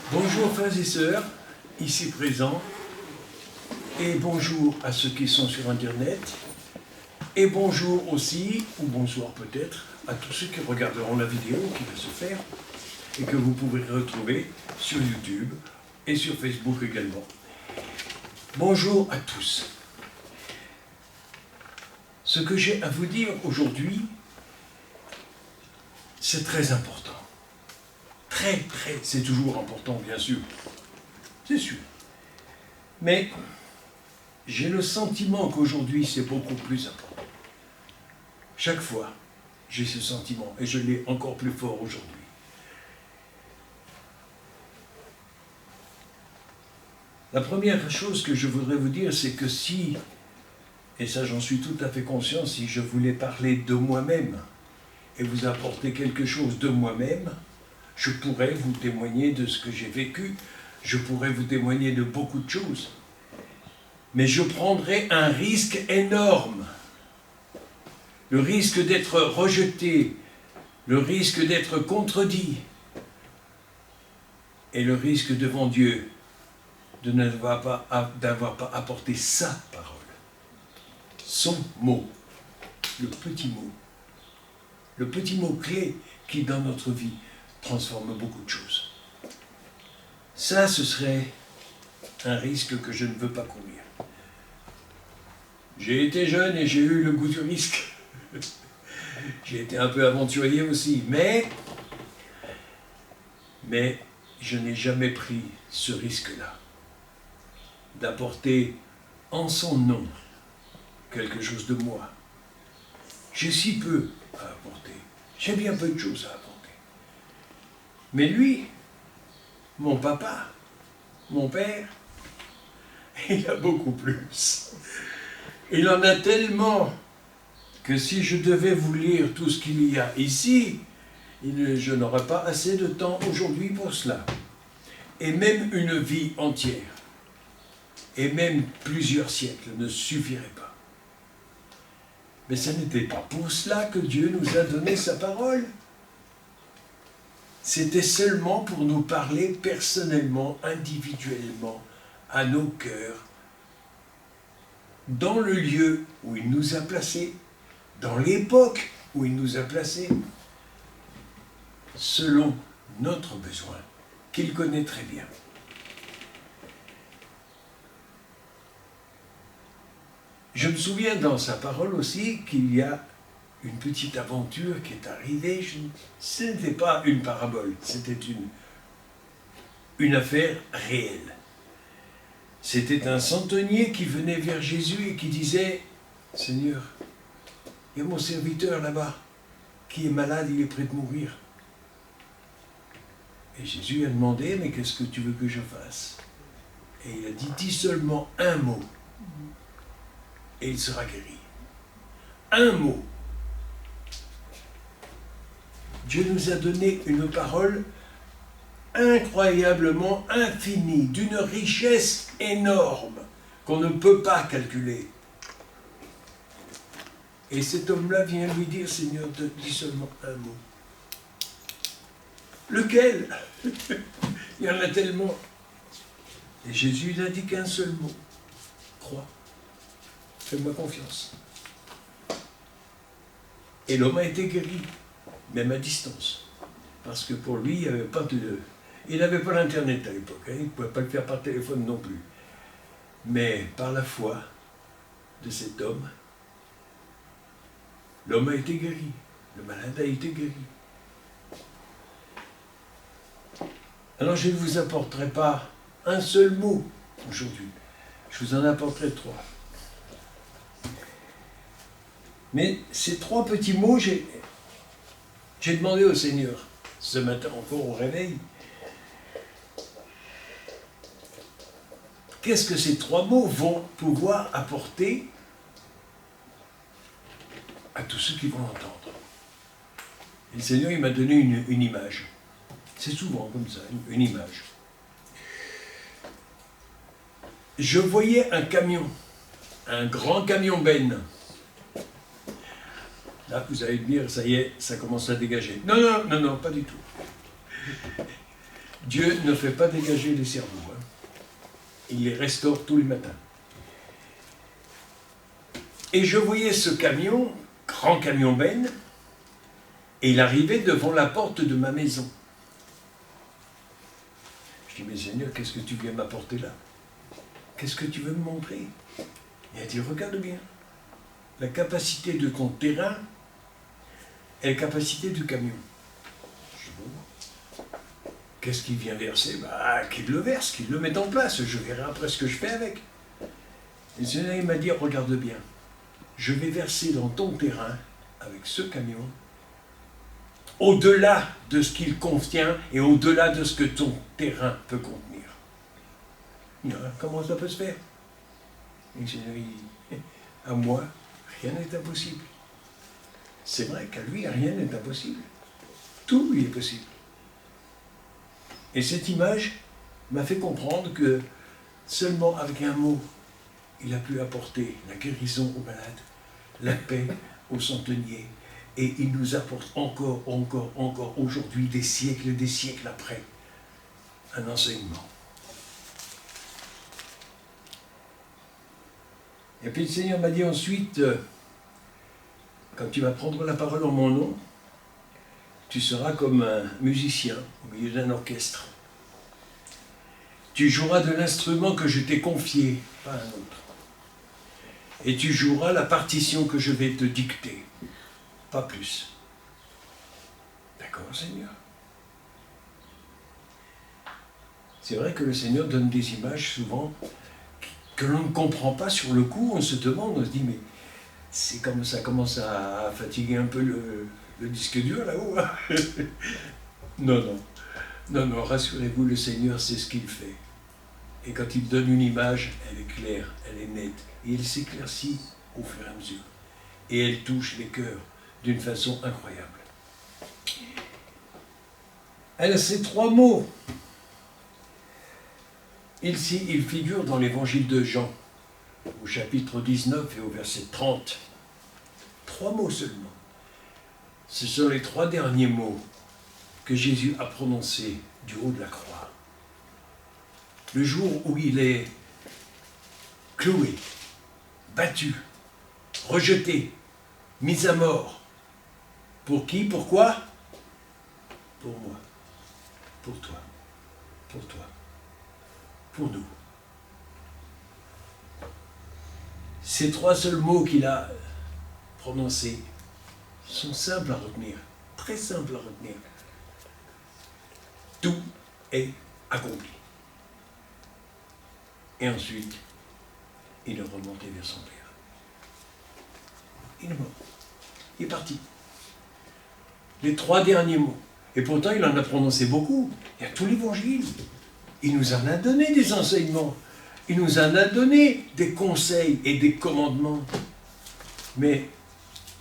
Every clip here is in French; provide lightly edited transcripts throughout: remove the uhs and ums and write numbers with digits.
Bonjour frères et sœurs, ici présents, et bonjour à ceux qui sont sur Internet, et bonjour aussi, ou bonsoir peut-être, à tous ceux qui regarderont la vidéo qui va se faire, et que vous pourrez retrouver sur YouTube et sur Facebook également. Bonjour à tous. Ce que j'ai à vous dire aujourd'hui, c'est très important. C'est toujours important, bien sûr. C'est sûr. Mais j'ai le sentiment qu'aujourd'hui, c'est beaucoup plus important. Chaque fois, j'ai ce sentiment, et je l'ai encore plus fort aujourd'hui. La première chose que je voudrais vous dire, c'est que si, et ça j'en suis tout à fait conscient, si je voulais parler de moi-même et vous apporter quelque chose de moi-même, je pourrais vous témoigner de ce que j'ai vécu, je pourrais vous témoigner de beaucoup de choses. Mais je prendrais un risque énorme. Le risque d'être rejeté, le risque d'être contredit, et le risque devant Dieu de n'avoir pas apporté sa parole, son mot, le petit mot clé qui dans notre vie transforme beaucoup de choses. Ça, ce serait un risque que je ne veux pas courir. J'ai été jeune et j'ai eu le goût du risque. J'ai été un peu aventurier aussi, mais je n'ai jamais pris ce risque-là, d'apporter en son nom quelque chose de moi. J'ai si peu à apporter, j'ai bien peu de choses à apporter. Mais lui, mon papa, mon père, il a beaucoup plus. Il en a tellement que si je devais vous lire tout ce qu'il y a ici, je n'aurais pas assez de temps aujourd'hui pour cela. Et même une vie entière, et même plusieurs siècles ne suffiraient pas. Mais ce n'était pas pour cela que Dieu nous a donné sa parole. C'était seulement pour nous parler personnellement, individuellement, à nos cœurs, dans le lieu où il nous a placés, dans l'époque où il nous a placés, selon notre besoin, qu'il connaît très bien. Je me souviens dans sa parole aussi qu'il y a une petite aventure qui est arrivée. Ce n'était pas une parabole, c'était une affaire réelle. C'était un centenier qui venait vers Jésus et qui disait « Seigneur, il y a mon serviteur là-bas qui est malade, il est prêt de mourir. » Et Jésus a demandé « Mais qu'est-ce que tu veux que je fasse ?» Et il a dit « Dis seulement un mot et il sera guéri. » Un mot. Dieu nous a donné une parole incroyablement infinie, d'une richesse énorme qu'on ne peut pas calculer. Et cet homme-là vient lui dire, Seigneur, dis seulement un mot. Lequel? Il y en a tellement. Et Jésus n'a dit qu'un seul mot. Crois. Fais-moi confiance. Et l'homme a été guéri, même à distance. Parce que pour lui, il n'y avait pas de... Il n'avait pas l'internet à l'époque, hein, il ne pouvait pas le faire par téléphone non plus. Mais par la foi de cet homme, l'homme a été guéri, le malade a été guéri. Alors je ne vous apporterai pas un seul mot aujourd'hui, je vous en apporterai 3. Mais ces 3 petits mots, j'ai demandé au Seigneur, ce matin encore au réveil, qu'est-ce que ces 3 mots vont pouvoir apporter à tous ceux qui vont l'entendre. Et le Seigneur, il m'a donné une image. C'est souvent comme ça, une image. Je voyais un camion, un grand camion benne. Là, vous allez me dire, ça y est, ça commence à dégager. Non, pas du tout. Dieu ne fait pas dégager les cerveaux. Hein. Il les restaure tous les matins. Et je voyais ce camion, grand camion Ben, et il arrivait devant la porte de ma maison. Je dis, mais Seigneur, qu'est-ce que tu viens m'apporter là? Qu'est-ce que tu veux me montrer? Il a dit, regarde bien, la capacité de ton terrain et la capacité du camion. Je dis, bon, qu'est-ce qu'il vient verser? Bah, qu'il le verse, qu'il le mette en place, je verrai après ce que je fais avec. Et le Seigneur, il m'a dit, regarde bien, je vais verser dans ton terrain, avec ce camion, au-delà de ce qu'il contient et au-delà de ce que ton terrain peut contenir. Comment ça peut se faire? Et le Seigneur, à moi, rien n'est impossible. C'est vrai qu'à lui, rien n'est impossible. Tout lui est possible. Et cette image m'a fait comprendre que seulement avec un mot, il a pu apporter la guérison aux malades, la paix aux centeniers, et il nous apporte encore aujourd'hui, des siècles après, un enseignement. Et puis le Seigneur m'a dit ensuite, quand tu vas prendre la parole en mon nom, tu seras comme un musicien au milieu d'un orchestre. Tu joueras de l'instrument que je t'ai confié, pas un autre. Et tu joueras la partition que je vais te dicter, pas plus. D'accord, Seigneur? C'est vrai que le Seigneur donne des images souvent que l'on ne comprend pas sur le coup, on se demande, on se dit, mais c'est comme ça commence à fatiguer un peu le disque dur là-haut. Hein. Non, rassurez-vous, le Seigneur sait ce qu'il fait. Et quand il donne une image, elle est claire, elle est nette, et elle s'éclaircit au fur et à mesure. Et elle touche les cœurs d'une façon incroyable. Elle a ces trois mots. Il figure dans l'évangile de Jean, au chapitre 19 et au verset 30. 3 mots seulement. Ce sont les 3 derniers mots que Jésus a prononcés du haut de la croix. Le jour où il est cloué, battu, rejeté, mis à mort. Pour qui? Pourquoi? Pour moi, pour toi, pour nous. Ces 3 seuls mots qu'il a prononcés sont simples à retenir, très simples à retenir. Tout est accompli. Et ensuite, il est remonté vers son Père. Il est mort. Il est parti. Les 3 derniers mots. Et pourtant, il en a prononcé beaucoup. Il y a tout l'évangile. Il nous en a donné des enseignements. Il nous en a donné des conseils et des commandements. Mais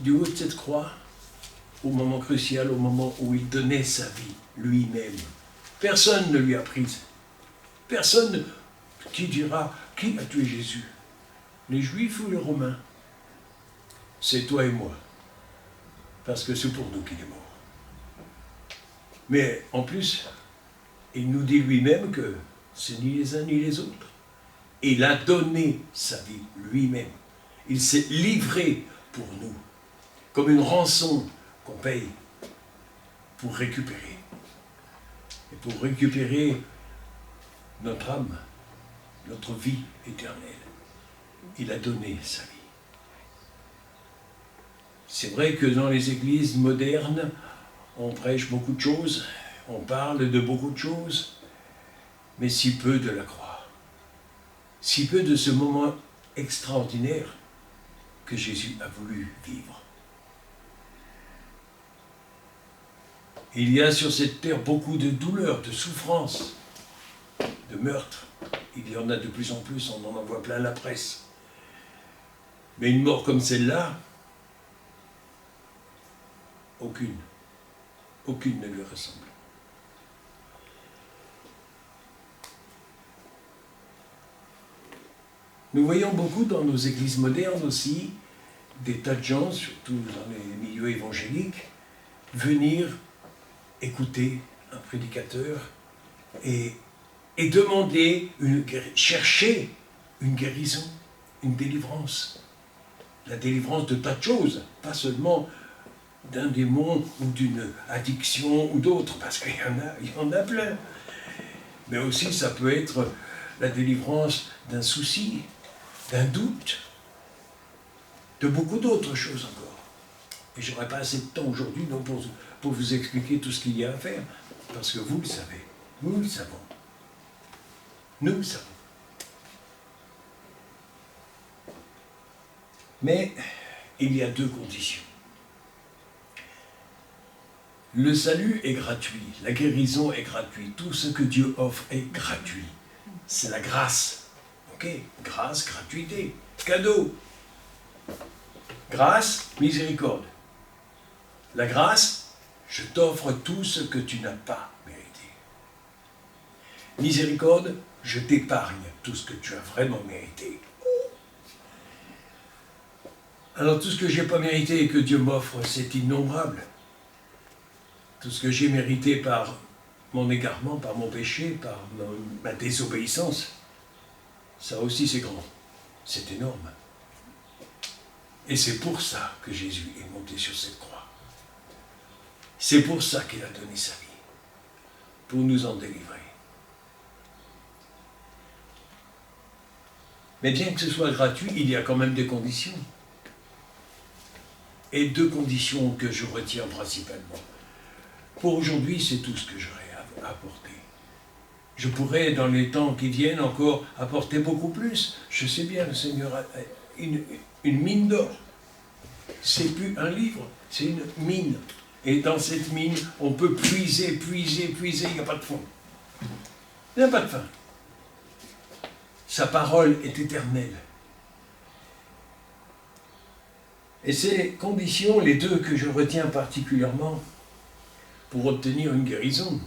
du haut de cette croix, au moment crucial, au moment où il donnait sa vie lui-même, personne ne lui a prise. Personne qui dira, qui a tué Jésus? Les Juifs ou les Romains? C'est toi et moi. Parce que c'est pour nous qu'il est mort. Mais en plus, il nous dit lui-même que c'est ni les uns ni les autres. Il a donné sa vie lui-même. Il s'est livré pour nous, comme une rançon qu'on paye pour récupérer. Et pour récupérer notre âme, notre vie éternelle. Il a donné sa vie. C'est vrai que dans les églises modernes, on prêche beaucoup de choses, on parle de beaucoup de choses, mais si peu de la croix. Si peu de ce moment extraordinaire que Jésus a voulu vivre. Il y a sur cette terre beaucoup de douleurs, de souffrances, de meurtres. Il y en a de plus en plus, on en voit plein la presse. Mais une mort comme celle-là, aucune ne lui ressemble. Nous voyons beaucoup dans nos églises modernes aussi, des tas de gens, surtout dans les milieux évangéliques, venir écouter un prédicateur et demander, chercher une guérison, une délivrance. La délivrance de tas de choses, pas seulement d'un démon ou d'une addiction ou d'autres, parce qu'il y en a plein. Mais aussi ça peut être la délivrance d'un souci, d'un doute, de beaucoup d'autres choses encore. Et je n'aurai pas assez de temps aujourd'hui pour vous expliquer tout ce qu'il y a à faire, parce que vous le savez, nous le savons. Nous le savons. Mais il y a deux conditions. Le salut est gratuit, la guérison est gratuite, tout ce que Dieu offre est gratuit. C'est la grâce. Ok? Grâce, gratuité, cadeau. Grâce, miséricorde. La grâce, je t'offre tout ce que tu n'as pas mérité. Miséricorde, je t'épargne tout ce que tu as vraiment mérité. Alors tout ce que je n'ai pas mérité et que Dieu m'offre, c'est innombrable. Tout ce que j'ai mérité par mon égarement, par mon péché, par ma désobéissance, ça aussi c'est grand, c'est énorme. Et c'est pour ça que Jésus est monté sur cette croix. C'est pour ça qu'il a donné sa vie, pour nous en délivrer. Mais bien que ce soit gratuit, il y a quand même des conditions. Et deux conditions que je retiens principalement. Pour aujourd'hui, c'est tout ce que j'aurais à apporter. Je pourrais, dans les temps qui viennent, encore apporter beaucoup plus. Je sais bien, le Seigneur a une mine d'or. C'est plus un livre, c'est une mine. Et dans cette mine, on peut puiser, il n'y a pas de fond. Il n'y a pas de fin. Sa parole est éternelle. Et ces conditions, les deux que je retiens particulièrement, pour obtenir une guérison.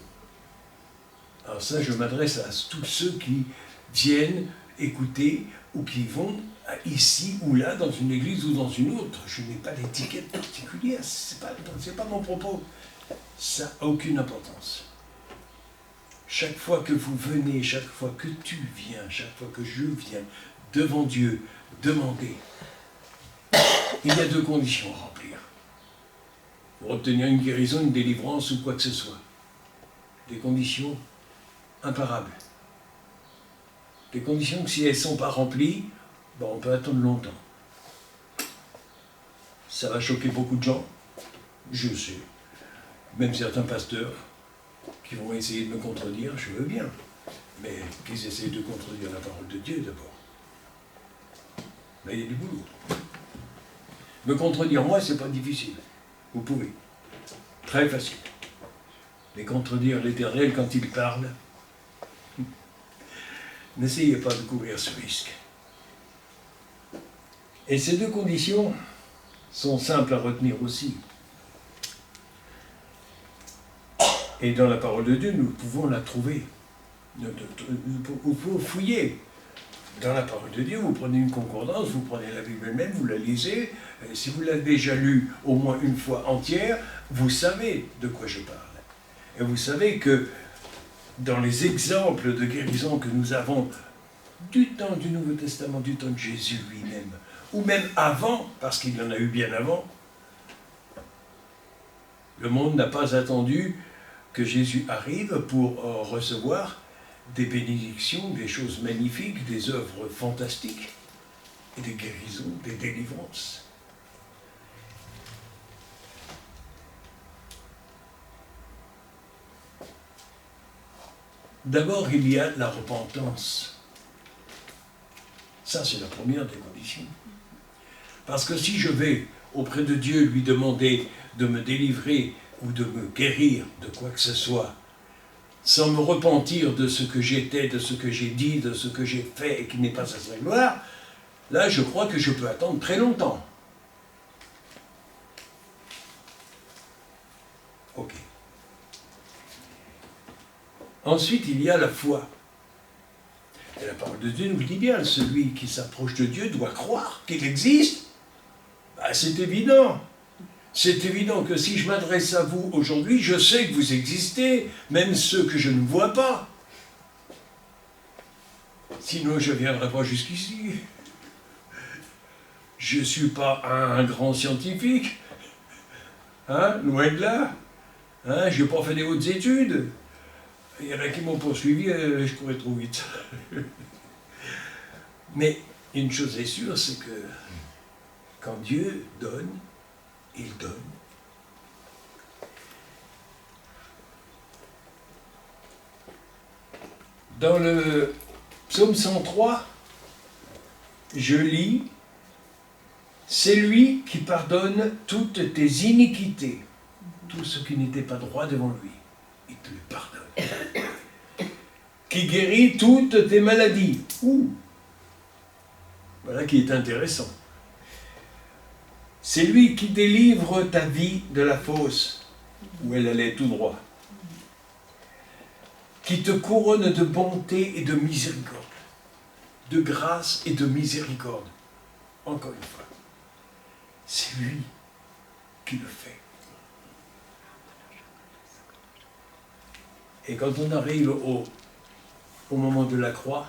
Alors ça, je m'adresse à tous ceux qui viennent écouter ou qui vont ici ou là, dans une église ou dans une autre. Je n'ai pas d'étiquette particulière, c'est pas mon propos. Ça n'a aucune importance. Chaque fois que vous venez, chaque fois que tu viens, chaque fois que je viens devant Dieu, demander, il y a deux conditions à remplir. Pour obtenir une guérison, une délivrance ou quoi que ce soit. Des conditions imparables. Des conditions que si elles ne sont pas remplies, on peut attendre longtemps. Ça va choquer beaucoup de gens, je sais. Même certains pasteurs qui vont essayer de me contredire, je veux bien. Mais qu'ils essayent de contredire la parole de Dieu d'abord. Là, il y a du boulot. Me contredire moi, c'est pas difficile. Vous pouvez. Très facile. Mais contredire l'Éternel quand il parle, n'essayez pas de courir ce risque. Et ces deux conditions sont simples à retenir aussi. Et dans la parole de Dieu, nous pouvons la trouver. Vous pouvez fouiller. Dans la parole de Dieu, vous prenez une concordance, vous prenez la Bible elle-même, vous la lisez. Et si vous l'avez déjà lue au moins une fois entière, vous savez de quoi je parle. Et vous savez que dans les exemples de guérison que nous avons du temps du Nouveau Testament, du temps de Jésus lui-même, ou même avant, parce qu'il y en a eu bien avant, le monde n'a pas attendu que Jésus arrive pour recevoir des bénédictions, des choses magnifiques, des œuvres fantastiques, et des guérisons, des délivrances. D'abord, il y a la repentance. Ça, c'est la première des conditions. Parce que si je vais auprès de Dieu lui demander de me délivrer ou de me guérir de quoi que ce soit, sans me repentir de ce que j'étais, de ce que j'ai dit, de ce que j'ai fait et qui n'est pas à sa gloire, là, je crois que je peux attendre très longtemps. Ok. Ensuite, il y a la foi. Et la parole de Dieu nous dit bien, celui qui s'approche de Dieu doit croire qu'il existe. C'est évident. C'est évident que si je m'adresse à vous aujourd'hui, je sais que vous existez, même ceux que je ne vois pas. Sinon, je ne viendrai pas jusqu'ici. Je ne suis pas un grand scientifique. Hein, loin de là. Hein, je n'ai pas fait des hautes études. Il y en a qui m'ont poursuivi, je courais trop vite. Mais une chose est sûre, c'est que quand Dieu donne, il donne. Dans le psaume 103, je lis « C'est lui qui pardonne toutes tes iniquités, tout ce qui n'était pas droit devant lui, il te le pardonne. Qui guérit toutes tes maladies. » Voilà qui est intéressant. « C'est lui qui délivre ta vie de la fosse, où elle allait tout droit. Qui te couronne de bonté et de miséricorde, de grâce et de miséricorde. » Encore une fois, c'est lui qui le fait. Et quand on arrive au moment de la croix,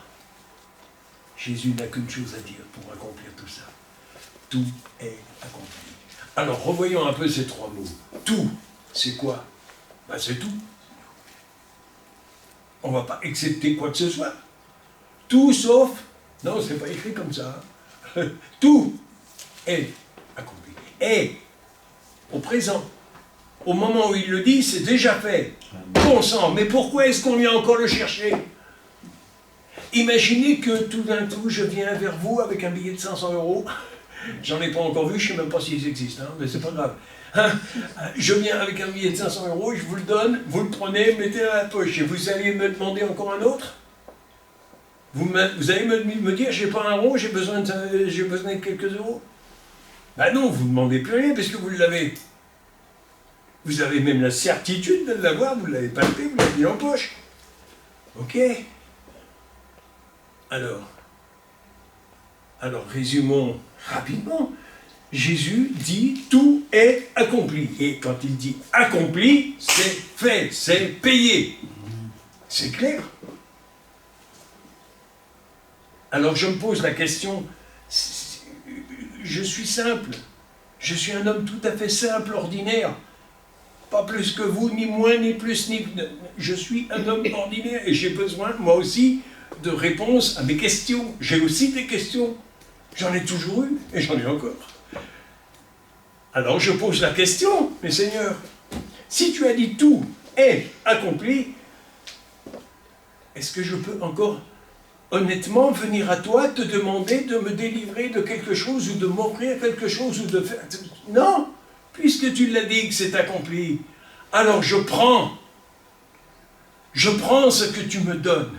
Jésus n'a qu'une chose à dire pour accomplir tout ça. Tout est accompli. Alors, revoyons un peu ces trois mots. Tout, c'est quoi? Ben, c'est tout. On ne va pas accepter quoi que ce soit. Tout sauf... Non, c'est pas écrit comme ça. Tout est accompli. Et, au présent, au moment où il le dit, c'est déjà fait. Bon sang, mais pourquoi est-ce qu'on vient encore le chercher? Imaginez que tout d'un coup, je viens vers vous avec un billet de 500 €. J'en ai pas encore vu, je ne sais même pas s'ils existent, hein, mais c'est pas grave. Hein, je viens avec un billet de 500 €, je vous le donne, vous le prenez, mettez dans la poche, et vous allez me demander encore un autre? Vous allez me dire, j'ai pas un euro, j'ai besoin de quelques euros? Ben non, vous ne demandez plus rien, parce que vous l'avez. Vous avez même la certitude de l'avoir, vous l'avez palpé, vous l'avez mis en poche. Ok? Alors, résumons rapidement. Jésus dit « tout est accompli ». Et quand il dit « accompli », c'est fait, c'est payé. C'est clair. Alors je me pose la question, je suis simple, je suis un homme tout à fait simple, ordinaire, pas plus que vous, ni moins, ni plus, ni... Je suis un homme ordinaire et j'ai besoin, moi aussi, de réponses à mes questions. J'ai aussi des questions. J'en ai toujours eu et j'en ai encore. Alors je pose la question, mais Seigneur, si tu as dit tout est accompli, est-ce que je peux encore honnêtement venir à toi te demander de me délivrer de quelque chose ou de m'offrir quelque chose ou de faire... Non, puisque tu l'as dit que c'est accompli, alors je prends ce que tu me donnes.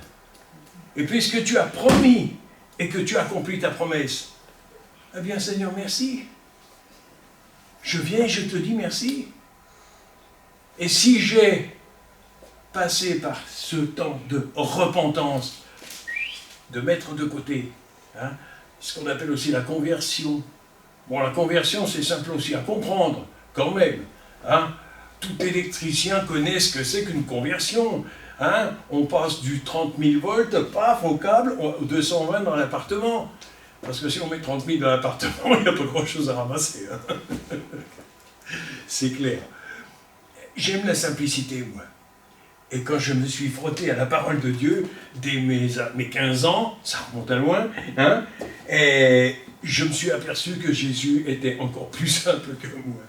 Et puisque tu as promis et que tu as accompli ta promesse, eh bien Seigneur, merci. Je viens et je te dis merci. Et si j'ai passé par ce temps de repentance, de mettre de côté, hein, ce qu'on appelle aussi la conversion. Bon, la conversion, c'est simple aussi à comprendre, quand même. Hein. Tout électricien connaît ce que c'est qu'une conversion. Hein. On passe du 30 000 volts, paf, au câble, au 220 dans l'appartement. Parce que si on met 30 000 dans l'appartement, il n'y a pas grand-chose à ramasser. Hein. C'est clair. J'aime la simplicité, moi. Et quand je me suis frotté à la parole de Dieu, dès mes 15 ans, ça remonte à loin, hein, et je me suis aperçu que Jésus était encore plus simple que moi.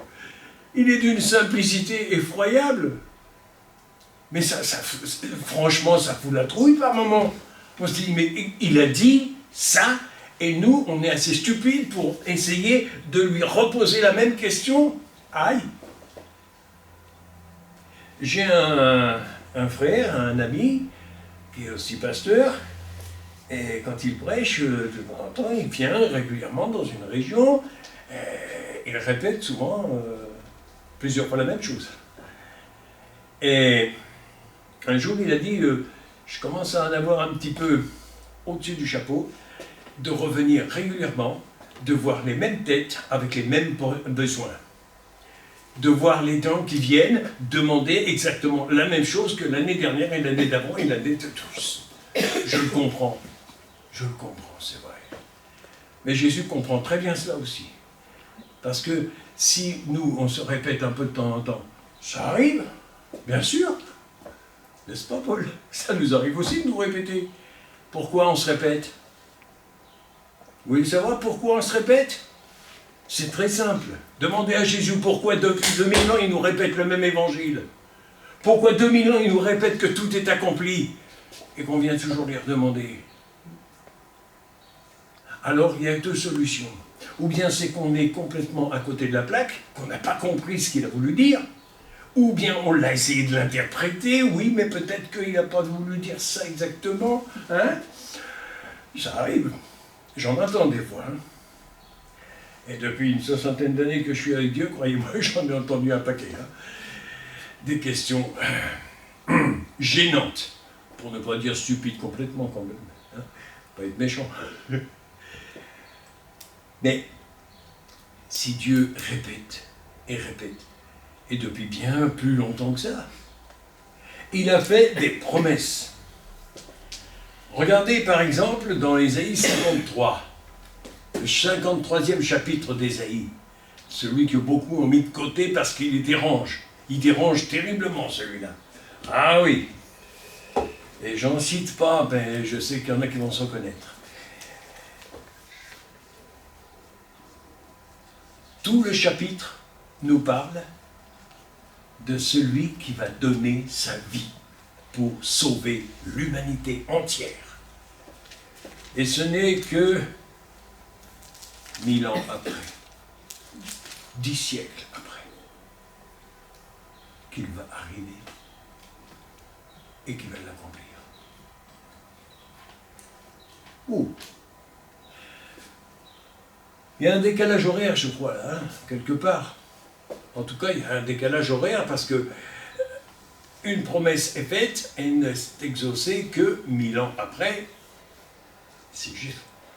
Il est d'une simplicité effroyable. Mais franchement, ça fout la trouille par moment. On se dit, mais il a dit ça, et nous, on est assez stupides pour essayer de lui reposer la même question. Aïe! J'ai un frère, un ami, qui est aussi pasteur, et quand il prêche, de temps en temps, il vient régulièrement dans une région, et il répète souvent plusieurs fois la même chose. Et un jour, il a dit, je commence à en avoir un petit peu au-dessus du chapeau, de revenir régulièrement, de voir les mêmes têtes avec les mêmes besoins. De voir les gens qui viennent demander exactement la même chose que l'année dernière et l'année d'avant et l'année de tous. Je le comprends. Je le comprends, c'est vrai. Mais Jésus comprend très bien cela aussi. Parce que si nous, on se répète un peu de temps en temps, ça arrive, bien sûr. N'est-ce pas, Paul? Ça nous arrive aussi de nous répéter. Pourquoi on se répète? Vous voulez savoir pourquoi on se répète? C'est très simple. Demandez à Jésus pourquoi depuis 2000 ans il nous répète le même évangile. Pourquoi 2000 ans il nous répète que tout est accompli et qu'on vient toujours lui redemander. Alors il y a deux solutions. Ou bien c'est qu'on est complètement à côté de la plaque, qu'on n'a pas compris ce qu'il a voulu dire, ou bien on l'a essayé de l'interpréter, oui, mais peut-être qu'il n'a pas voulu dire ça exactement. Hein? Ça arrive. J'en attends des fois. Hein? Et depuis une soixantaine d'années que je suis avec Dieu, croyez-moi, j'en ai entendu un paquet. Hein? Des questions gênantes, pour ne pas dire stupides complètement quand même. Hein? Pas être méchant. Mais si Dieu répète et répète, et depuis bien plus longtemps que ça, il a fait des promesses. Regardez par exemple dans Ésaïe 53, le 53e chapitre d'Ésaïe, celui que beaucoup ont mis de côté parce qu'il dérange. Il dérange terriblement celui-là. Ah oui. Et j'en cite pas, ben je sais qu'il y en a qui vont s'en connaître. Tout le chapitre nous parle de celui qui va donner sa vie pour sauver l'humanité entière. Et ce n'est que 1000 ans après, 10 siècles après, qu'il va arriver et qu'il va l'accomplir. Ouh! Il y a un décalage horaire, je crois, là, hein, quelque part. En tout cas, il y a un décalage horaire parce que une promesse est faite et n'est exaucée que 1000 ans après. C'est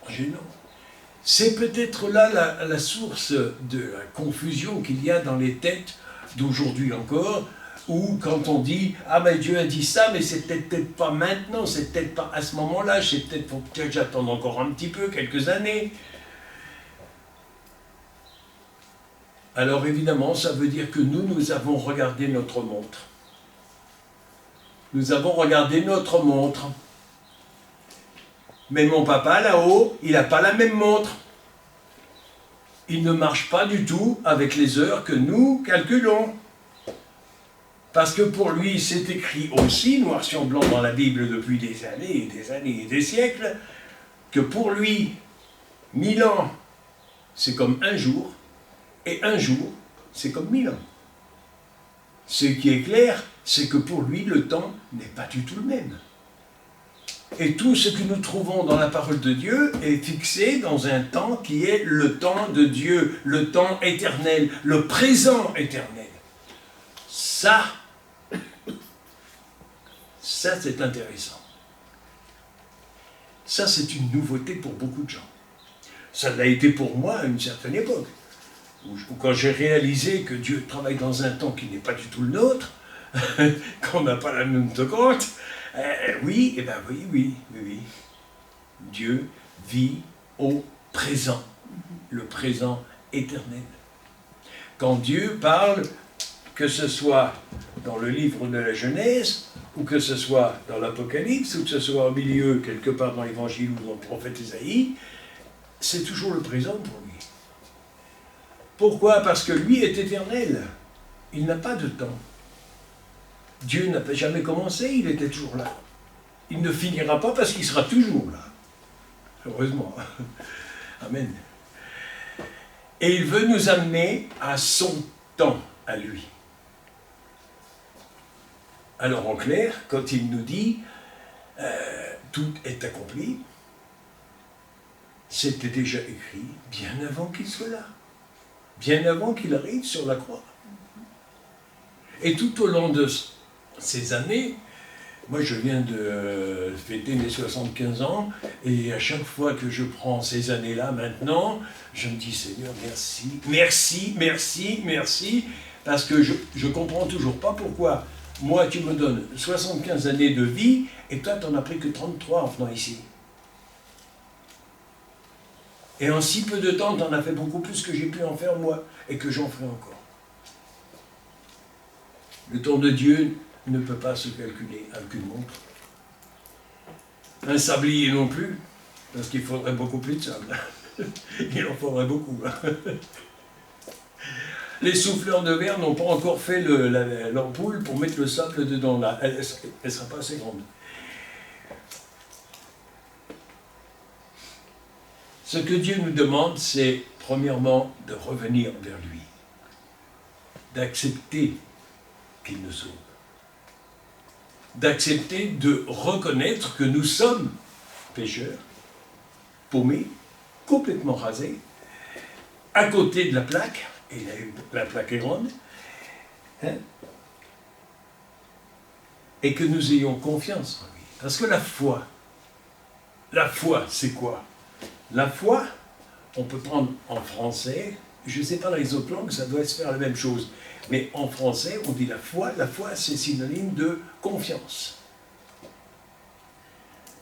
gênant. C'est peut-être là la source de la confusion qu'il y a dans les têtes d'aujourd'hui encore, où quand on dit « Ah ben Dieu a dit ça, mais c'est peut-être pas maintenant, c'est peut-être pas à ce moment-là, c'est peut-être faut que j'attende encore un petit peu, quelques années. » Alors évidemment, ça veut dire que nous avons regardé notre montre. Nous avons regardé notre montre. Mais mon papa, là-haut, il n'a pas la même montre. Il ne marche pas du tout avec les heures que nous calculons. Parce que pour lui, c'est écrit aussi, noir sur blanc dans la Bible depuis des années et des années et des siècles, que pour lui, 1000 ans, c'est comme un jour, et un jour, c'est comme 1000 ans. Ce qui est clair, c'est que pour lui, le temps n'est pas du tout le même. Et tout ce que nous trouvons dans la parole de Dieu est fixé dans un temps qui est le temps de Dieu, le temps éternel, le présent éternel. Ça c'est intéressant. Ça, c'est une nouveauté pour beaucoup de gens. Ça l'a été pour moi à une certaine époque. Quand j'ai réalisé que Dieu travaille dans un temps qui n'est pas du tout le nôtre, qu'on n'a pas la même de compte, oui. Dieu vit au présent, le présent éternel. Quand Dieu parle, que ce soit dans le livre de la Genèse, ou que ce soit dans l'Apocalypse, ou que ce soit au milieu, quelque part dans l'Évangile ou dans le prophète Ésaïe, c'est toujours le présent pour lui. Pourquoi? Parce que lui est éternel. Il n'a pas de temps. Dieu n'a jamais commencé, il était toujours là. Il ne finira pas parce qu'il sera toujours là. Heureusement. Amen. Et il veut nous amener à son temps, à lui. Alors en clair, quand il nous dit tout est accompli, c'était déjà écrit bien avant qu'il soit là, bien avant qu'il arrive sur la croix. Et tout au long de ces années, moi je viens de fêter mes 75 ans, et à chaque fois que je prends ces années-là maintenant, je me dis Seigneur, merci, merci, merci, merci, parce que je ne comprends toujours pas pourquoi. Moi, tu me donnes 75 années de vie, et toi, tu n'en as pris que 33 en venant ici. Et en si peu de temps, tu en as fait beaucoup plus que j'ai pu en faire moi, et que j'en ferai encore. Le temps de Dieu ne peut pas se calculer avec une montre. Un sablier non plus, parce qu'il faudrait beaucoup plus de sable. Il en faudrait beaucoup. Les souffleurs de verre n'ont pas encore fait l'ampoule pour mettre le sable dedans. Là. Elle ne sera pas assez grande. Ce que Dieu nous demande, c'est premièrement de revenir vers lui, d'accepter qu'il nous sauve, d'accepter de reconnaître que nous sommes pécheurs, paumés, complètement rasés, à côté de la plaque, et la plaque est grande, hein, et que nous ayons confiance en lui. Parce que la foi, c'est quoi? La foi, on peut prendre en français, je ne sais pas dans les autres langues, ça doit se faire la même chose, mais en français, on dit la foi c'est synonyme de confiance.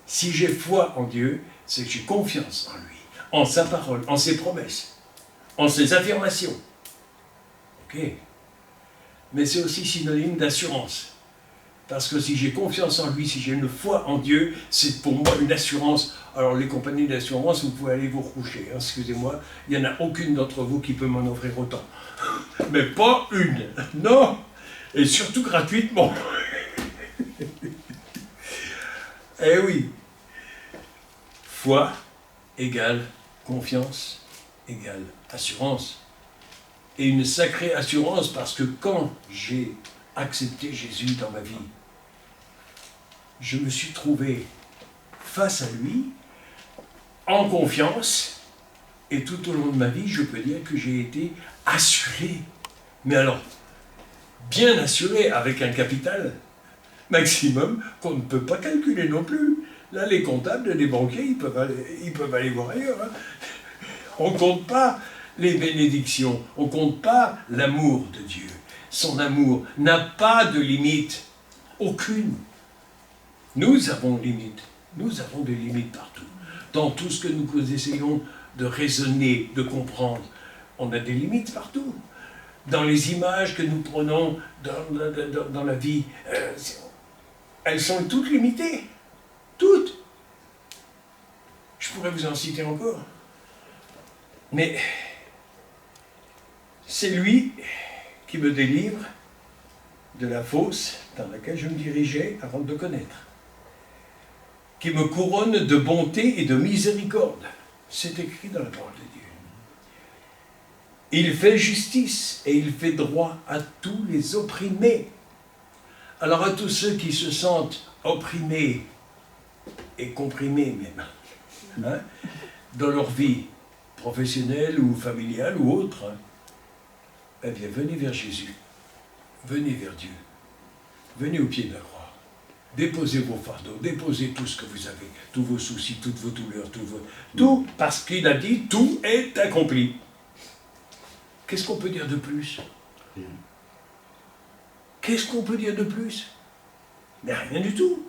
Si j'ai foi en Dieu, c'est que j'ai confiance en lui, en sa parole, en ses promesses, en ses affirmations. Ok. Mais c'est aussi synonyme d'assurance. Parce que si j'ai confiance en lui, si j'ai une foi en Dieu, c'est pour moi une assurance. Alors les compagnies d'assurance, vous pouvez aller vous coucher. Hein, excusez-moi, il n'y en a aucune d'entre vous qui peut m'en offrir autant. Mais pas une. Non. Et surtout gratuitement. Eh oui. Foi égale confiance égale assurance. Et une sacrée assurance parce que quand j'ai accepté Jésus dans ma vie, je me suis trouvé face à lui, en confiance, et tout au long de ma vie, je peux dire que j'ai été assuré. Mais alors, bien assuré, avec un capital maximum qu'on ne peut pas calculer non plus. Là, les comptables, les banquiers, ils peuvent aller voir ailleurs. Hein. On ne compte pas les bénédictions, on ne compte pas l'amour de Dieu. Son amour n'a pas de limite, aucune. Nous avons limite, nous avons des limites partout. Dans tout ce que nous essayons de raisonner, de comprendre, on a des limites partout. Dans les images que nous prenons dans la vie, elles sont toutes limitées. Toutes. Je pourrais vous en citer encore. Mais c'est lui qui me délivre de la fosse dans laquelle je me dirigeais avant de le connaître, qui me couronne de bonté et de miséricorde. C'est écrit dans la parole de Dieu. Il fait justice et il fait droit à tous les opprimés. Alors à tous ceux qui se sentent opprimés et comprimés même, hein, dans leur vie professionnelle ou familiale ou autre, hein, eh bien venez vers Jésus, venez vers Dieu, venez au pied de la croix, déposez vos fardeaux, déposez tout ce que vous avez, tous vos soucis, toutes vos douleurs, tout, parce qu'il a dit, tout est accompli. Qu'est-ce qu'on peut dire de plus? Qu'est-ce qu'on peut dire de plus? Mais rien du tout.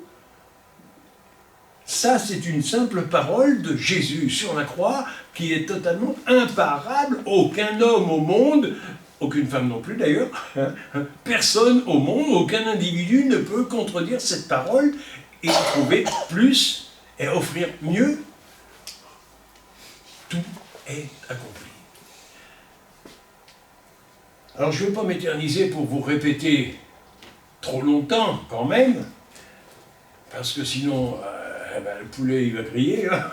Ça, c'est une simple parole de Jésus sur la croix qui est totalement imparable. Aucun homme au monde, aucune femme non plus d'ailleurs, personne au monde, aucun individu ne peut contredire cette parole et trouver plus et offrir mieux. Tout est accompli. Alors je ne vais pas m'éterniser pour vous répéter trop longtemps quand même, parce que sinon le poulet il va griller, hein.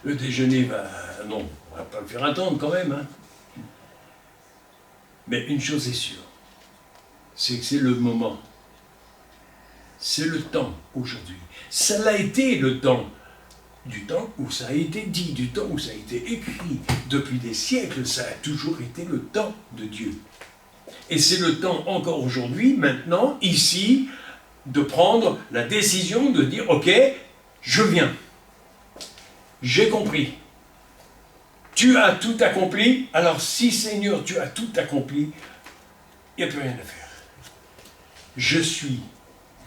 Le déjeuner va... Non, on ne va pas le faire attendre quand même. Hein. Mais une chose est sûre, c'est que c'est le moment, c'est le temps aujourd'hui. Ça l'a été le temps, du temps où ça a été dit, du temps où ça a été écrit. Depuis des siècles, ça a toujours été le temps de Dieu. Et c'est le temps encore aujourd'hui, maintenant, ici, de prendre la décision de dire « Ok, je viens. J'ai compris. Tu as tout accompli. Alors si, Seigneur, tu as tout accompli, il n'y a plus rien à faire. Je suis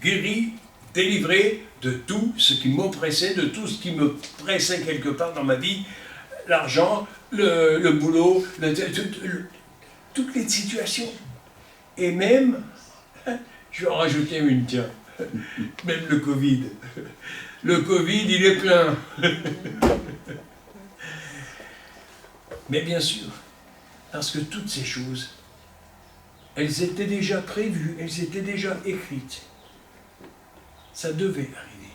guéri délivré de tout ce qui m'oppressait, de tout ce qui me pressait quelque part dans ma vie, l'argent, le boulot, toutes les situations. Et même, je vais en rajouter une, tiens, même le Covid. Le Covid, il est plein. Mais bien sûr, parce que toutes ces choses, elles étaient déjà prévues, elles étaient déjà écrites. Ça devait arriver.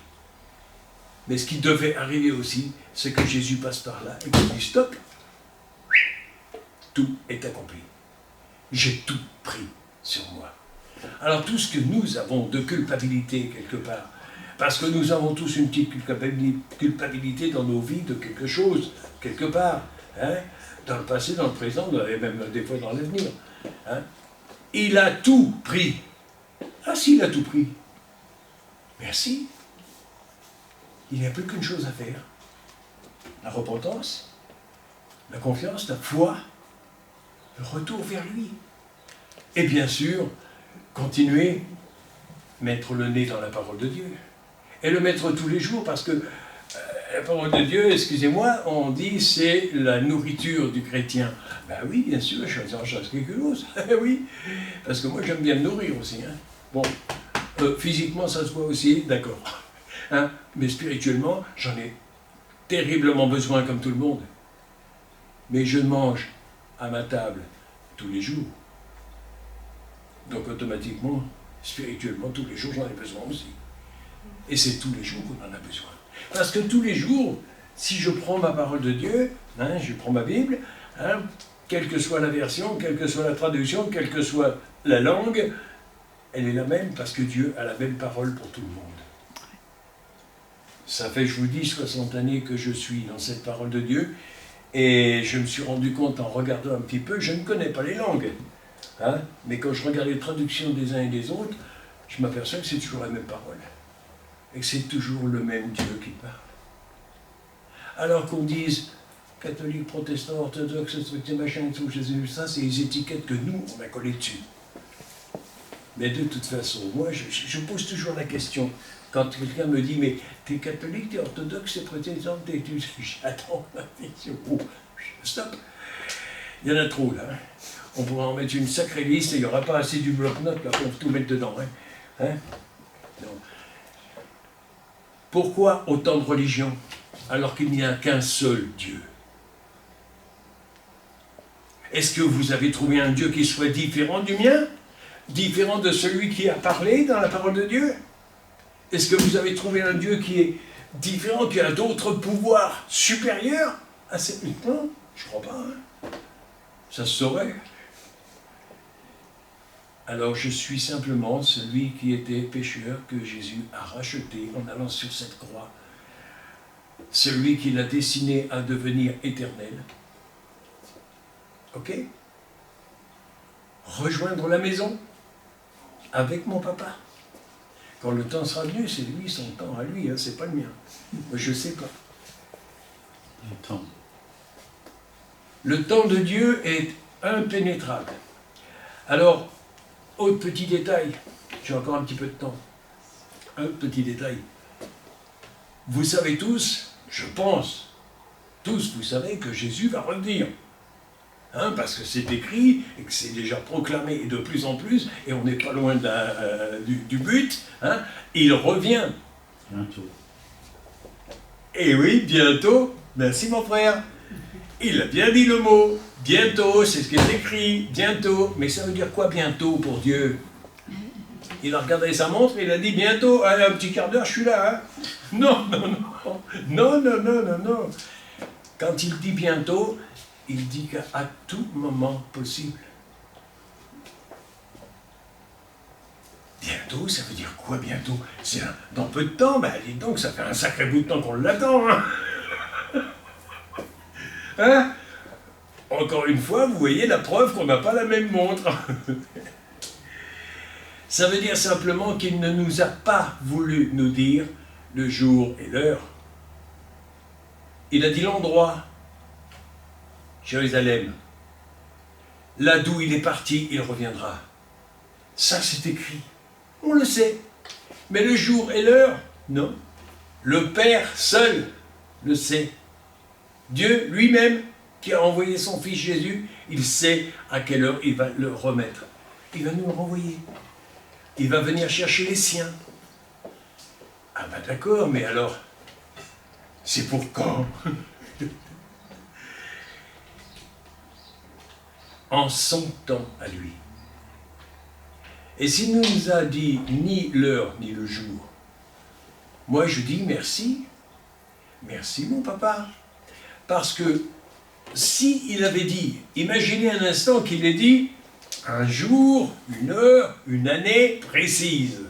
Mais ce qui devait arriver aussi, c'est que Jésus passe par là et qu'il dit stop, tout est accompli. J'ai tout pris sur moi. Alors tout ce que nous avons de culpabilité quelque part, parce que nous avons tous une petite culpabilité dans nos vies de quelque chose, quelque part, hein, dans le passé, dans le présent, et même des fois dans l'avenir. Hein. Il a tout pris. Ah si, il a tout pris. Merci. Il n'y a plus qu'une chose à faire. La repentance, la confiance, la foi, le retour vers lui. Et bien sûr, continuer, mettre le nez dans la parole de Dieu. Et le mettre tous les jours, parce que la parole de Dieu, excusez-moi, on dit c'est la nourriture du chrétien. Ben oui, bien sûr, je suis en chasse quelque chose. Oui, parce que moi j'aime bien me nourrir aussi. Hein. Bon, physiquement ça se voit aussi, d'accord. Hein, mais spirituellement, j'en ai terriblement besoin comme tout le monde. Mais je mange à ma table tous les jours. Donc automatiquement, spirituellement, tous les jours, j'en ai besoin aussi. Et c'est tous les jours qu'on en a besoin. Parce que tous les jours, si je prends ma parole de Dieu, hein, je prends ma Bible, hein, quelle que soit la version, quelle que soit la traduction, quelle que soit la langue, elle est la même parce que Dieu a la même parole pour tout le monde. Ça fait, je vous dis, 60 années que je suis dans cette parole de Dieu et je me suis rendu compte en regardant un petit peu, je ne connais pas les langues, hein, mais quand je regarde les traductions des uns et des autres, je m'aperçois que c'est toujours la même parole. Et que c'est toujours le même Dieu qui parle. Alors qu'on dise catholique, protestant, orthodoxe, machin, tout, Jésus, ça, c'est les étiquettes que nous, on a collées dessus. Mais de toute façon, moi, je pose toujours la question. Quand quelqu'un me dit, mais t'es catholique, t'es orthodoxe, t'es protestant, t'es... J'attends la question. Oh, stop. Il y en a trop, là. Hein. On pourrait en mettre une sacrée liste et il n'y aura pas assez du bloc-notes là, pour tout mettre dedans. Hein. Hein? Non. Pourquoi autant de religions alors qu'il n'y a qu'un seul Dieu? Est-ce que vous avez trouvé un Dieu qui soit différent du mien? Différent de celui qui a parlé dans la parole de Dieu? Est-ce que vous avez trouvé un Dieu qui est différent, qui a d'autres pouvoirs supérieurs à ces... Non, je ne crois pas. Hein. Ça se saurait. Alors je suis simplement celui qui était pécheur que Jésus a racheté en allant sur cette croix. Celui qui l'a destiné à devenir éternel. Ok? Rejoindre la maison avec mon papa. Quand le temps sera venu, c'est lui son temps à lui, hein, c'est pas le mien. Moi, je ne sais pas. Le temps de Dieu est impénétrable. Alors, autre petit détail, j'ai encore un petit peu de temps. Un petit détail. Vous savez tous, je pense, tous vous savez que Jésus va revenir. Hein, parce que c'est écrit et que c'est déjà proclamé et de plus en plus, et on n'est pas loin du but, hein, il revient. Bientôt. Et oui, bientôt, merci mon frère. Il a bien dit le mot, bientôt, c'est ce qui est écrit, bientôt. Mais ça veut dire quoi bientôt pour Dieu? Il a regardé sa montre et il a dit bientôt, allez, un petit quart d'heure, je suis là. Hein. Non, non, non, non, non, non, non, non. Quand il dit bientôt, il dit qu'à tout moment possible. Bientôt, ça veut dire quoi bientôt? C'est dans peu de temps, ben dis donc, ça fait un sacré bout de temps qu'on l'attend. Hein, hein? Encore une fois, vous voyez la preuve qu'on n'a pas la même montre. Ça veut dire simplement qu'il ne nous a pas voulu nous dire le jour et l'heure. Il a dit l'endroit. Jérusalem, là d'où il est parti, il reviendra. Ça, c'est écrit. On le sait. Mais le jour et l'heure, non. Le Père seul le sait. Dieu lui-même, qui a envoyé son Fils Jésus, il sait à quelle heure il va le remettre. Il va nous le renvoyer. Il va venir chercher les siens. Ah ben d'accord, mais alors, c'est pour quand? En son temps à lui. Et s'il ne nous a dit ni l'heure ni le jour, moi je dis merci. Merci mon papa. Parce que si il avait dit, imaginez un instant qu'il ait dit un jour, une heure, une année précise.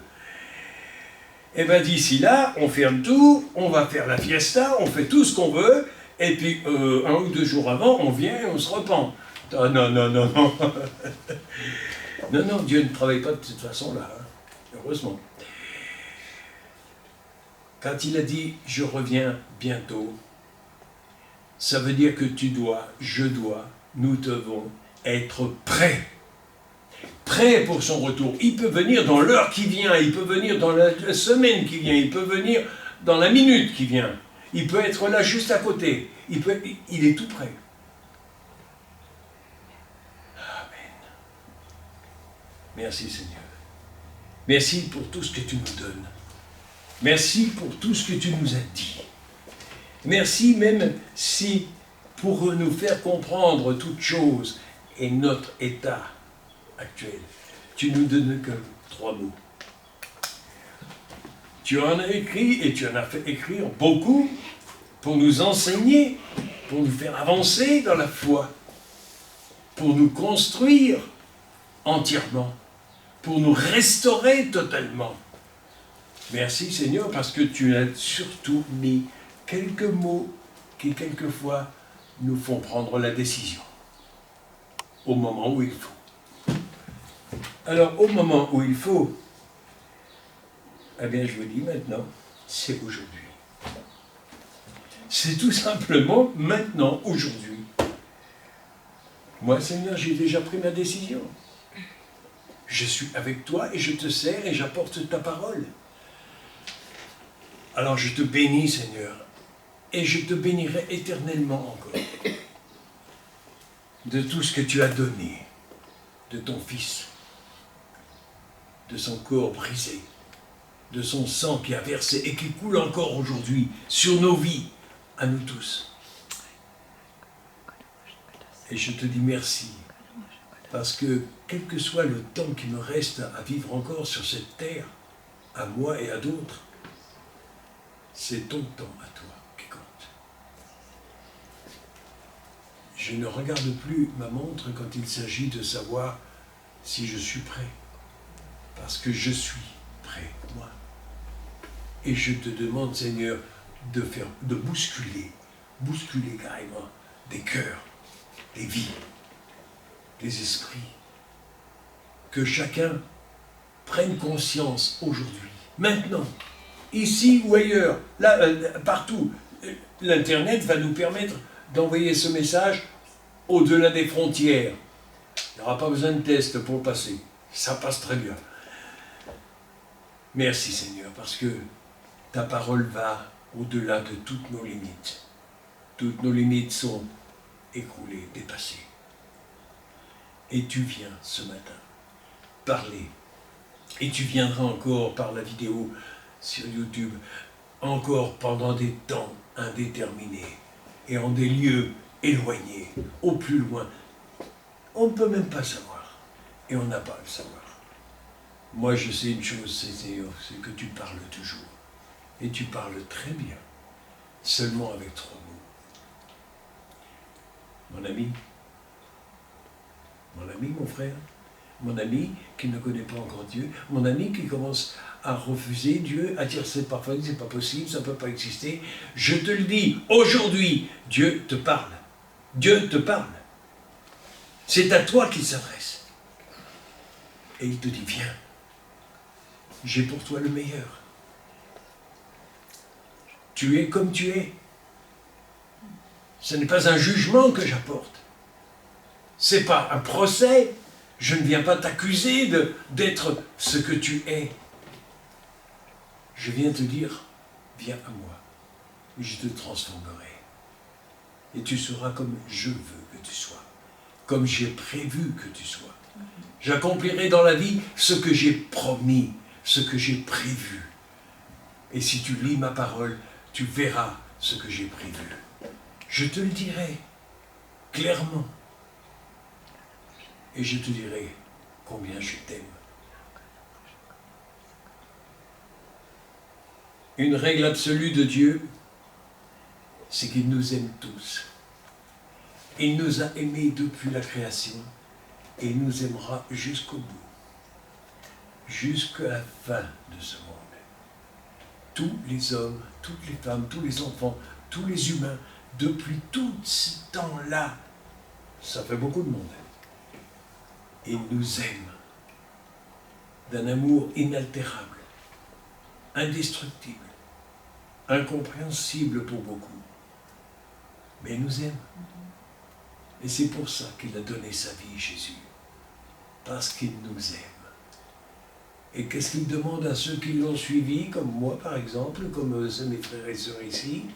Et bien d'ici là, on ferme tout, on va faire la fiesta, on fait tout ce qu'on veut, et puis 1 ou 2 jours avant, on vient et on se repent. Ah non, non, non, non. Non, non, Dieu ne travaille pas de cette façon-là, hein. Heureusement. Quand il a dit « je reviens bientôt », ça veut dire que tu dois, je dois, nous devons être prêts. Prêts pour son retour. Il peut venir dans l'heure qui vient, il peut venir dans la semaine qui vient, il peut venir dans la minute qui vient. Il peut être là juste à côté. Il est tout prêt. Amen. Merci Seigneur. Merci pour tout ce que tu nous donnes. Merci pour tout ce que tu nous as dit. Merci même si, pour nous faire comprendre toutes choses et notre état actuel, tu nous donnes que 3 mots. Tu en as écrit et tu en as fait écrire beaucoup pour nous enseigner, pour nous faire avancer dans la foi, pour nous construire entièrement, pour nous restaurer totalement. Merci Seigneur parce que tu as surtout mis quelques mots qui quelquefois nous font prendre la décision au moment où il faut. Alors au moment où il faut, eh bien je vous dis maintenant, c'est aujourd'hui. C'est tout simplement maintenant, aujourd'hui. Moi Seigneur, j'ai déjà pris ma décision. Je suis avec toi et je te sers et j'apporte ta parole. Alors je te bénis Seigneur, et je te bénirai éternellement encore de tout ce que tu as donné, de ton Fils, de son corps brisé, de son sang qui a versé et qui coule encore aujourd'hui sur nos vies, à nous tous. Et je te dis merci, parce que quel que soit le temps qui me reste à vivre encore sur cette terre, à moi et à d'autres, c'est ton temps à toi qui compte. Je ne regarde plus ma montre quand il s'agit de savoir si je suis prêt. Parce que je suis prêt, moi. Et je te demande, Seigneur, de bousculer carrément des cœurs, des vies, des esprits. Que chacun prenne conscience aujourd'hui, maintenant, ici ou ailleurs, là, partout. L'Internet va nous permettre d'envoyer ce message au-delà des frontières. Il n'y aura pas besoin de test pour passer. Ça passe très bien. Merci Seigneur, parce que ta parole va au-delà de toutes nos limites. Toutes nos limites sont écroulées, dépassées. Et tu viens ce matin parler. Et tu viendras encore par la vidéo sur YouTube, encore pendant des temps indéterminés et en des lieux éloignés, au plus loin. On ne peut même pas savoir, et on n'a pas à le savoir. Moi je sais une chose, c'est que tu parles toujours, et tu parles très bien, seulement avec 3 mots. Mon ami, mon frère, mon ami qui ne connaît pas encore Dieu, mon ami qui commence à refuser Dieu, à dire c'est parfois c'est pas possible, ça ne peut pas exister. Je te le dis, aujourd'hui, Dieu te parle. Dieu te parle. C'est à toi qu'il s'adresse. Et il te dit, viens, j'ai pour toi le meilleur. Tu es comme tu es. Ce n'est pas un jugement que j'apporte. Ce n'est pas un procès. Je ne viens pas t'accuser d'être ce que tu es. je viens te dire, viens à moi, et je te transformerai. Et tu seras comme je veux que tu sois, comme j'ai prévu que tu sois. J'accomplirai dans la vie ce que j'ai promis, ce que j'ai prévu. Et si tu lis ma parole, tu verras ce que j'ai prévu. Je te le dirai clairement. Et je te dirai combien je t'aime. Une règle absolue de Dieu, c'est qu'il nous aime tous. Il nous a aimés depuis la création et il nous aimera jusqu'au bout, jusqu'à la fin de ce monde. Tous les hommes, toutes les femmes, tous les enfants, tous les humains, depuis tout ce temps-là, ça fait beaucoup de monde. Il nous aime d'un amour inaltérable, indestructible, incompréhensible pour beaucoup. Mais il nous aime. Et c'est pour ça qu'il a donné sa vie, Jésus. Parce qu'il nous aime. Et qu'est-ce qu'il demande à ceux qui l'ont suivi, comme moi par exemple, comme mes frères et sœurs ici?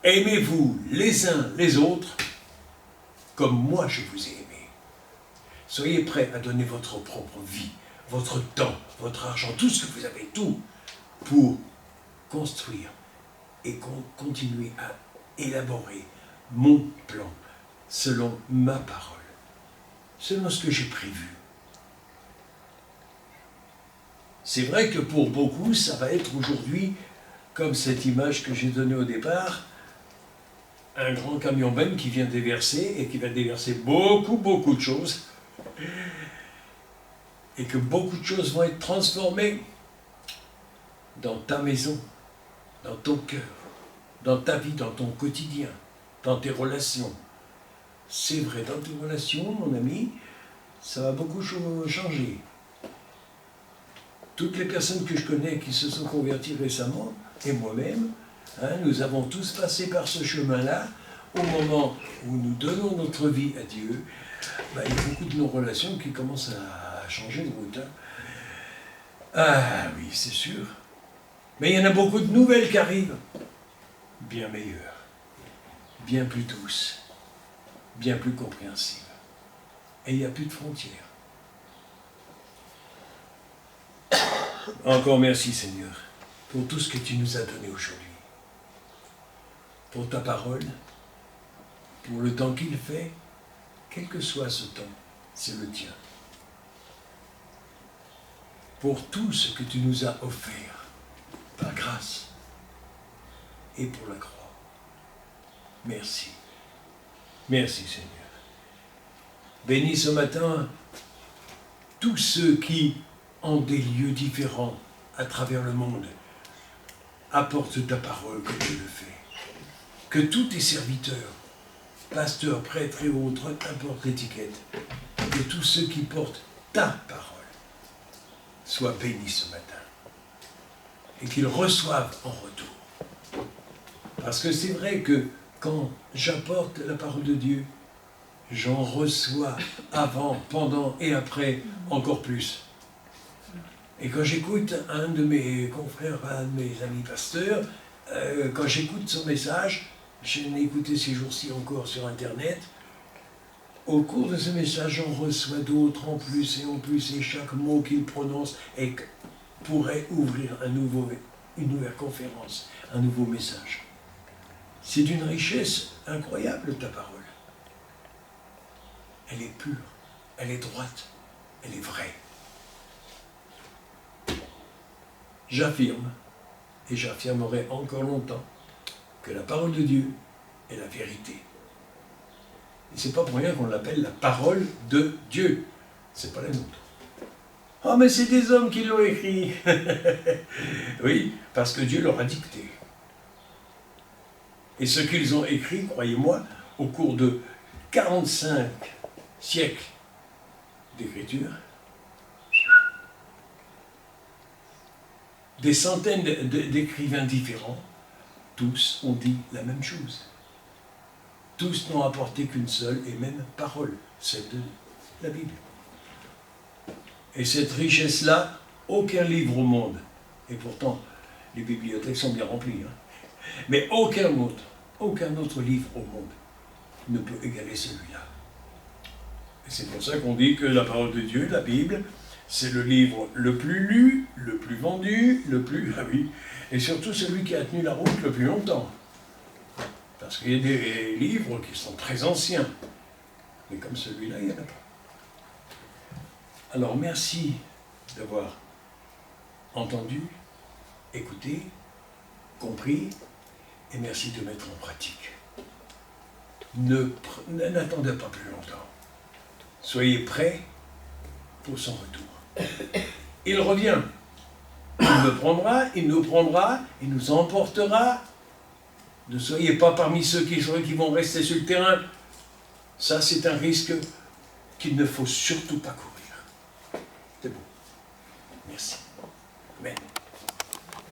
Aimez-vous les uns les autres comme moi je vous ai aimé. Soyez prêts à donner votre propre vie, votre temps, votre argent, tout ce que vous avez, tout, pour construire et continuer à élaborer mon plan selon ma parole, selon ce que j'ai prévu. C'est vrai que pour beaucoup, ça va être aujourd'hui, comme cette image que j'ai donnée au départ, un grand camion-ben qui vient déverser et qui va déverser beaucoup de choses et que beaucoup de choses vont être transformées dans ta maison, dans ton cœur, dans ta vie, dans ton quotidien, dans tes relations. C'est vrai, dans tes relations, mon ami, ça va beaucoup changer. Toutes les personnes que je connais qui se sont converties récemment, et moi-même, nous avons tous passé par ce chemin-là. Au moment où nous donnons notre vie à Dieu, il y a beaucoup de nos relations qui commencent à changer de route. Ah oui, c'est sûr. Mais il y en a beaucoup de nouvelles qui arrivent, bien meilleures, bien plus douces, bien plus compréhensibles. Et il n'y a plus de frontières. Encore merci Seigneur pour tout ce que tu nous as donné aujourd'hui. Pour ta parole, pour le temps qu'il fait, quel que soit ce temps, c'est le tien. Pour tout ce que tu nous as offert, par grâce, et pour la croix. Merci. Merci Seigneur. Bénis ce matin tous ceux qui, en des lieux différents, à travers le monde, apportent ta parole comme tu le fais. Que tous tes serviteurs, pasteurs, prêtres et autres, n'importe l'étiquette, que tous ceux qui portent ta parole soient bénis ce matin et qu'ils reçoivent en retour. Parce que c'est vrai que quand j'apporte la parole de Dieu, j'en reçois avant, pendant et après encore plus. Et quand j'écoute un de mes confrères, un de mes amis pasteurs, quand j'écoute son message, je l'ai écouté ces jours-ci encore sur Internet, au cours de ce message, j'en reçois d'autres en plus, et chaque mot qu'il prononce pourrait ouvrir une nouvelle conférence, un nouveau message. C'est d'une richesse incroyable, ta parole. Elle est pure, elle est droite, elle est vraie. J'affirme, et j'affirmerai encore longtemps, que la parole de Dieu est la vérité. Et c'est pas pour rien qu'on l'appelle la parole de Dieu. C'est pas la nôtre. Oh, mais c'est des hommes qui l'ont écrit. Oui, parce que Dieu leur a dicté. Et ce qu'ils ont écrit, croyez-moi, au cours de 45 siècles d'écriture, des centaines d'écrivains différents, tous ont dit la même chose. Tous n'ont apporté qu'une seule et même parole, celle de la Bible. Et cette richesse-là, aucun livre au monde Et pourtant, les bibliothèques sont bien remplies. Mais aucun autre livre au monde ne peut égaler celui-là. Et c'est pour ça qu'on dit que la parole de Dieu, la Bible, c'est le livre le plus lu, le plus vendu, et surtout celui qui a tenu la route le plus longtemps. Parce qu'il y a des livres qui sont très anciens, mais comme celui-là, il n'y en a pas. Alors merci d'avoir entendu, écouté, compris, et merci de mettre en pratique. N'attendez pas plus longtemps. Soyez prêts pour son retour. Il revient. Il me prendra, il nous prendra, il nous emportera. Ne soyez pas parmi ceux qui vont rester sur le terrain. Ça, c'est un risque qu'il ne faut surtout pas courir.